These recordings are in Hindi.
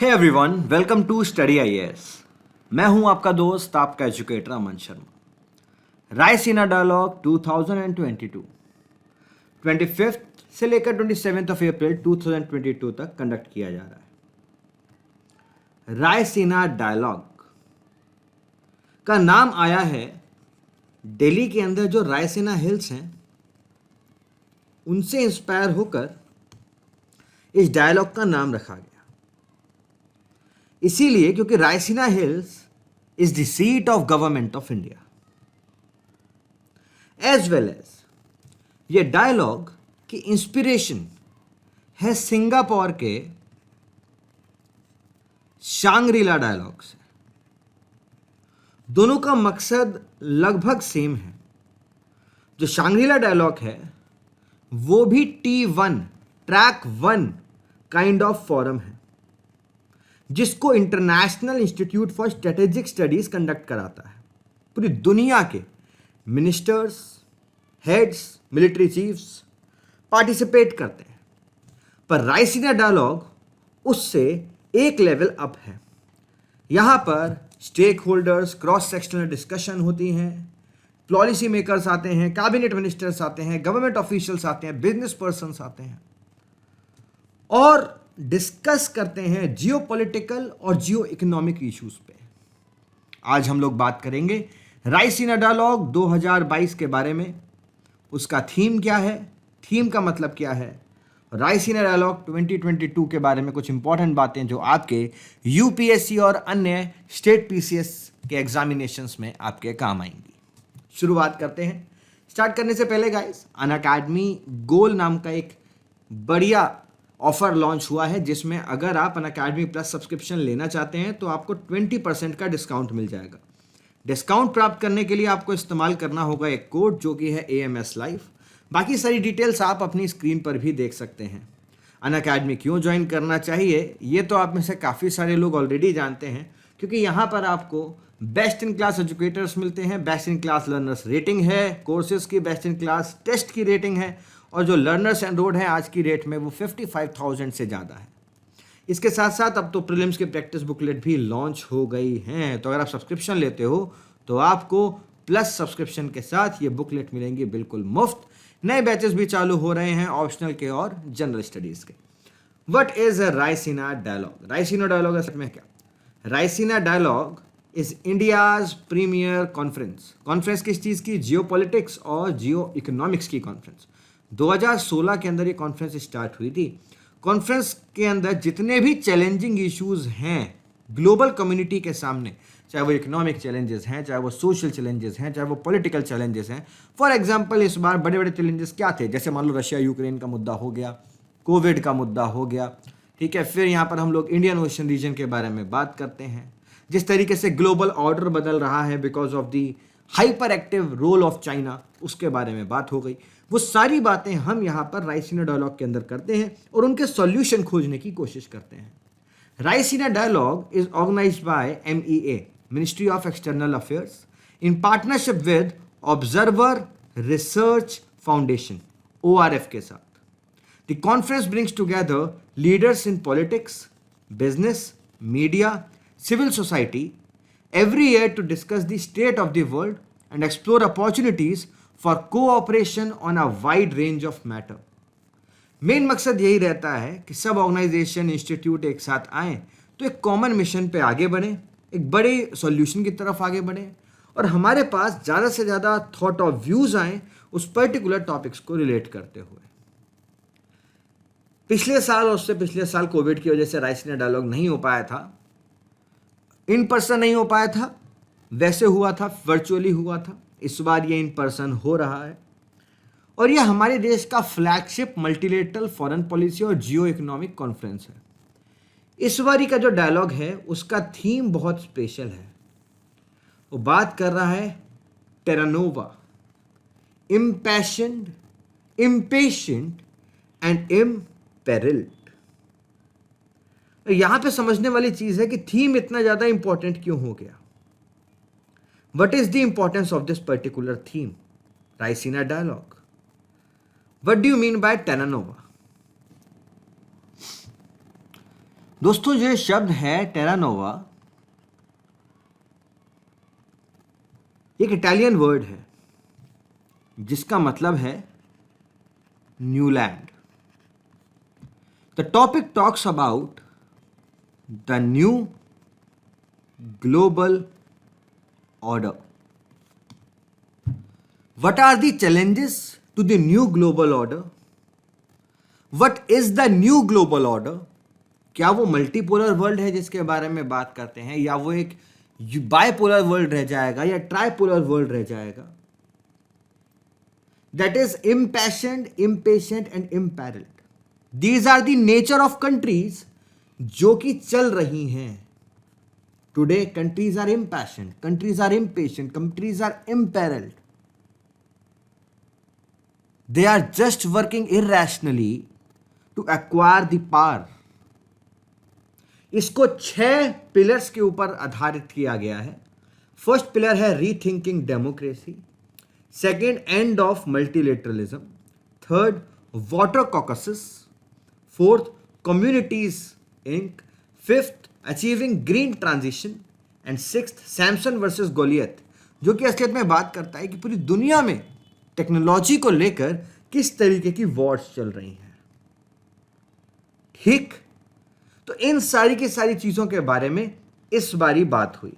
Hey everyone, welcome to Study IAS. मैं हूं आपका दोस्त, आपका एजुकेटर अमन शर्मा। रायसीना डायलॉग 2022 25 से लेकर 27 अप्रैल 2022 तक कंडक्ट किया जा रहा है। रायसीना डायलॉग का नाम आया है दिल्ली के अंदर जो रायसीना हिल्स हैं उनसे इंस्पायर होकर इस डायलॉग का नाम रखा गया। इसीलिए क्योंकि Raisina hills is the seat of government of India, as well as ये डायलॉग की इंस्पिरेशन है सिंगापुर के शांग्रीला डायलॉग से। दोनों का मकसद लगभग सेम है। जो शांग्रीला डायलॉग है वो भी T1 track 1 kind of forum है जिसको international institute for strategic studies conduct कराता है। पूरी दुनिया के ministers, heads, military chiefs participate करते हैं। पर रायसीना डायलॉग उससे एक लेवल अप है। यहाँ पर stakeholders, cross sectional discussion होती हैं, पॉलिसी मेकर्स आते हैं, कैबिनेट मिनिस्टर्स आते हैं, गवर्नमेंट ऑफिशियल्स आते हैं, बिजनेस पर्सन्स आते हैं और डिस्कस करते हैं जियो पॉलिटिकल और जियो इकोनॉमिक इश्यूज पे। आज हम लोग बात करेंगे रायसीना डायलॉग 2022 के बारे में। उसका थीम क्या है, थीम का मतलब क्या है, रायसीना डायलॉग 2022 के बारे में कुछ इंपॉर्टेंट बातें जो आपके यूपीएससी और अन्य स्टेट पीसीएस के एग्जामिनेशंस में आपके काम आएंगी। शुरुआत करते हैं। स्टार्ट करने से पहले गाइस, अनअकैडमी गोल नाम का एक बढ़िया ऑफर लॉन्च हुआ है जिसमें अगर आप अनअकैडमी प्लस सब्सक्रिप्शन लेना चाहते हैं तो आपको 20% का डिस्काउंट मिल जाएगा। डिस्काउंट प्राप्त करने के लिए आपको इस्तेमाल करना होगा एक कोड जो कि है AMS लाइव। बाकी सारी डिटेल्स आप अपनी स्क्रीन पर भी देख सकते हैं। अनअकैडमी क्यों ज्वाइन करना चाहिए ये तो आप में से काफ़ी सारे लोग ऑलरेडी जानते हैं, क्योंकि यहाँ पर आपको बेस्ट इन क्लास एजुकेटर्स मिलते हैं, best in class learners rating है, कोर्सेज की बेस्ट इन क्लास टेस्ट की रेटिंग है और जो लर्नर्स एनरोल्ड हैं आज की रेट में वो 55,000 से ज़्यादा है। इसके साथ साथ अब तो प्रीलिम्स की प्रैक्टिस बुकलेट भी लॉन्च हो गई हैं। तो अगर आप सब्सक्रिप्शन लेते हो तो आपको प्लस सब्सक्रिप्शन के साथ ये बुकलेट मिलेंगी बिल्कुल मुफ्त। नए बैचेस भी चालू हो रहे हैं ऑप्शनल के और जनरल स्टडीज़ के। What is a Raisina dialogue? Raisina dialogue असल में क्या? Raisina dialogue is India's premier conference. Conference किस चीज़ की? जियो पॉलिटिक्स और जियो इकोनॉमिक्स की कॉन्फ्रेंस। 2016 के अंदर ये कॉन्फ्रेंस स्टार्ट हुई थी। कॉन्फ्रेंस के अंदर जितने भी चैलेंजिंग इश्यूज हैं ग्लोबल कम्युनिटी के सामने, चाहे वो इकोनॉमिक चैलेंजेस हैं, चाहे वो सोशल चैलेंजेस हैं, चाहे वो पॉलिटिकल चैलेंजेस हैं। फॉर एग्जांपल इस बार बड़े बड़े चैलेंजेस क्या थे? जैसे मान लो रशिया यूक्रेन का मुद्दा हो गया, कोविड का मुद्दा हो गया, ठीक है। फिर यहाँ पर हम लोग इंडियन ओशन रीजन के बारे में बात करते हैं। जिस तरीके से ग्लोबल ऑर्डर बदल रहा है because of the hyperactive role of China, उसके बारे में बात हो गई। वो सारी बातें हम यहाँ पर रायसीना डायलॉग के अंदर करते हैं और उनके सॉल्यूशन खोजने की कोशिश करते हैं। Raisina dialogue is organised by MEA, ministry of external affairs, in partnership with observer research foundation ORF के साथ। The conference brings together leaders in politics, business, media, civil society every year to discuss the state of the world and explore opportunities for cooperation on a wide range of matter. Main मकसद यही रहता है कि सब ऑर्गेनाइजेशन, इंस्टीट्यूट एक साथ आएँ तो एक कॉमन मिशन पे आगे बढ़ें, एक बड़े सॉल्यूशन की तरफ आगे बढ़ें और हमारे पास ज़्यादा से ज़्यादा थॉट ऑफ व्यूज़ आएँ उस पर्टिकुलर टॉपिक्स को रिलेट करते हुए। पिछले साल और उससे पिछले साल कोविड की वजह से रायसीना डायलॉग नहीं हो पाया था, इन पर्सन नहीं हो पाया था, वैसे हुआ था, वर्चुअली हुआ था। इस बार ये इन पर्सन हो रहा है और ये हमारे देश का फ्लैगशिप मल्टीलेटरल फॉरेन पॉलिसी और जियो इकोनॉमिक कॉन्फ्रेंस है। इस बारी का जो डायलॉग है उसका थीम बहुत स्पेशल है। वो बात कर रहा है टेरानोवा, इम्पैशन्ड, इम्पेशेंट एंड इम्पेरिल्ड। यहां पे समझने वाली चीज है कि थीम इतना ज्यादा इंपॉर्टेंट क्यों हो गया। What is the importance of this particular theme, Raisina dialogue? What do you mean by Terranova? दोस्तों ये शब्द है टेरानोवा, एक इटालियन वर्ड है जिसका मतलब है new land. The topic talks about the new global order. What are the challenges to the new global order? What is the new global order? क्या वो मल्टीपोलर वर्ल्ड है जिसके बारे में बात करते हैं, या वो एक बाइपोलर वर्ल्ड रह जाएगा या ट्राइपोलर वर्ल्ड रह जाएगा? That is impassioned, impatient and imperiled. These are the nature of countries जो कि चल रही हैं। Today, countries are impassioned, countries are impatient, countries are imperiled. They are just working irrationally to acquire the power. इसको 6 पिलर्स के ऊपर आधारित किया गया है। फर्स्ट पिलर है rethinking democracy, second end of multilateralism, third water caucuses, fourth communities inc, fifth achieving green transition and sixth Samson versus Goliath, जो कि असलियत में बात करता है कि पूरी दुनिया में टेक्नोलॉजी को लेकर किस तरीके की वॉर्स चल रही हैं। ठीक, तो इन सारी की सारी चीजों के बारे में इस बारी बात हुई।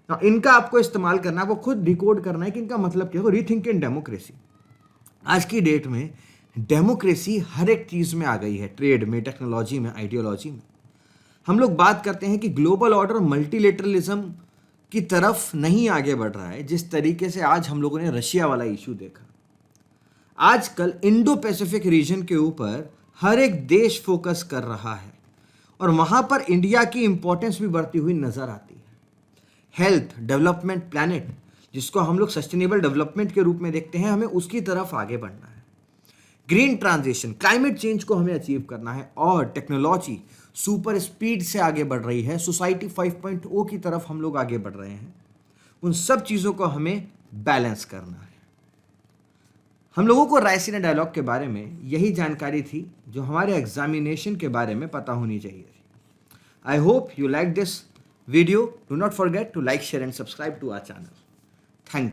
इनका आपको इस्तेमाल करना, आपको खुद डिकोड करना है कि इनका मतलब क्या है। रीथिंकिंग डेमोक्रेसी, आज की डेट में डेमोक्रेसी हर एक चीज में आ गई है, ट्रेड में, टेक्नोलॉजी में, आइडियोलॉजी में। हम लोग बात करते हैं कि ग्लोबल ऑर्डर मल्टीलेटरलिज्म की तरफ नहीं आगे बढ़ रहा है, जिस तरीके से आज हम लोगों ने रशिया वाला इशू देखा। आजकल इंडो पैसिफिक रीजन के ऊपर हर एक देश फोकस कर रहा है और वहां पर इंडिया की इंपॉर्टेंस भी बढ़ती हुई नजर आती है। हेल्थ, डेवलपमेंट, प्लैनेट, जिसको हम लोग सस्टेनेबल डेवलपमेंट के रूप में देखते हैं, हमें उसकी तरफ आगे बढ़ना है। ग्रीन ट्रांजिशन, क्लाइमेट चेंज को हमें अचीव करना है, और टेक्नोलॉजी सुपर स्पीड से आगे बढ़ रही है, सोसाइटी 5.0 की तरफ हम लोग आगे बढ़ रहे हैं। उन सब चीज़ों को हमें बैलेंस करना है। हम लोगों को रायसीना डायलॉग के बारे में यही जानकारी थी जो हमारे एग्जामिनेशन के बारे में पता होनी चाहिए थी। I hope you like this video. Do not forget to like, share and subscribe to our channel.